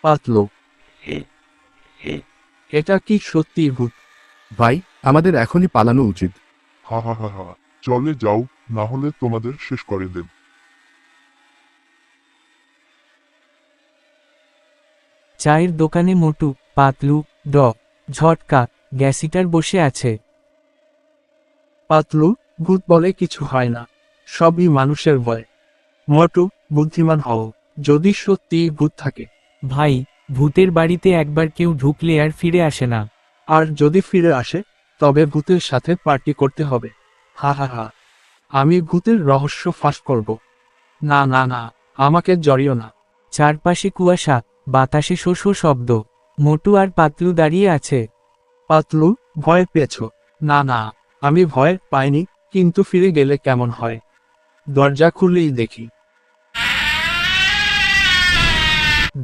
পাতলু, এটা কি সত্যি ভূত? ভাই, আমাদের এখনই পালানো উচিত। হা হা হা হা, চলে যাও, না হলে তোমাদের শেষ করে দেব। চায়ের দোকানে মোটু, পাতলু, ঝটকা, গ্যাসিটার বসে আছে। পাতলু, ভূত বলে কিছু হয় না, সবই মানুষের ভয়। মোটু, বুদ্ধিমান হও, যদি সত্যি ভূত থাকে। ভাই, ভূতের বাড়িতে একবার কেউ ঢুকলে আর ফিরে আসে না। আর যদি ফিরে আসে, তবে ভূতের সাথে পার্টি করতে হবে। হা হা হা, আমি ভূতের রহস্য ফাঁস করব। না না না, আমাকে জড়িও না। চারপাশে কুয়াশা, বাতাসে শো শো শব্দ। মোটু আর পাতলু দাঁড়িয়ে আছে। পাতলু, ভয় পেয়েছ? না না, আমি ভয় পাইনি, কিন্তু ফিরে গেলে কেমন হয়? দরজা খুললেই দেখি।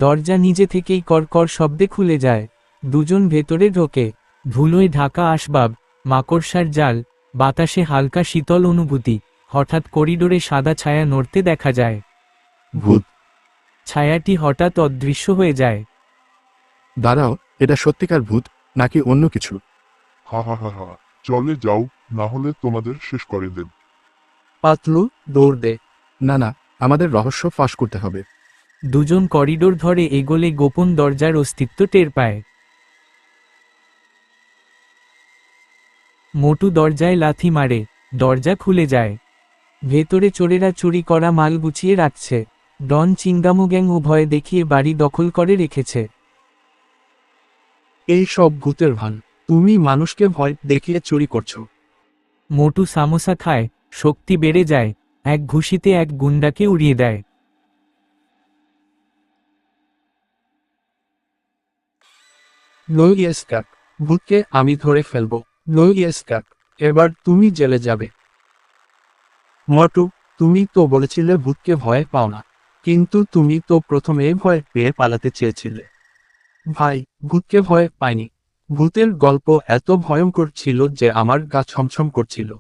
দরজা নিজে থেকেই কড়কড় শব্দে খুলে যায়। দুজন ভেতরে ঢোকে। ধুলোয় ঢাকা আসবাব, মাকড়সার জাল, বাতাসে হালকা শীতল অনুভূতি। হঠাৎ করিডোরে সাদা ছায়া নড়তে দেখা যায়। ভূত। ছায়াটি হঠাৎ অদৃশ্য হয়ে যায়। দাঁড়াও, এটা সত্যিকার ভূত নাকি অন্য কিছু? হা হা হা হা, চলে যাও, না হলে তোমাদের শেষ করে দেব। পাতলু, দৌড় দে। না না, আমাদের রহস্য ফাঁস করতে হবে। দুজন করিডোর ধরে এগোলে গোপন দরজার অস্তিত্ব টের পায়। মোটু দরজায় লাথি মারে, দরজা খুলে যায়। ভেতরে চোরেরা চুরি করা মাল গুছিয়ে রাখছে। ডন চিঙ্গামু গ্যাং উভয়ে দেখিয়ে বাড়ি দখল করে রেখেছে। এই সব ভূতের ভান, তুমি মানুষকে ভয় দেখিয়ে চুরি করছো। মোটু সামোসা খায়, শক্তি বেড়ে যায়। এক ঘুষিতে এক গুন্ডাকে উড়িয়ে দেয়। নো ইয়েস কাক, ভূতকে আমি ধরে ফেলবো। নো ইয়েস কাক, এবার তুমি জেলে যাবে। মোটু, তুমি তো বলেছিলে ভূতকে ভয় পাও না, কিন্তু তুমি তো প্রথমে ভয় পেয়ে পালাতে চেয়েছিলে। ভাই, ভূতকে ভয় পাইনি। ভূতের গল্প এত ভয়ঙ্কর ছিল যে আমার গা ছমছম করছিল।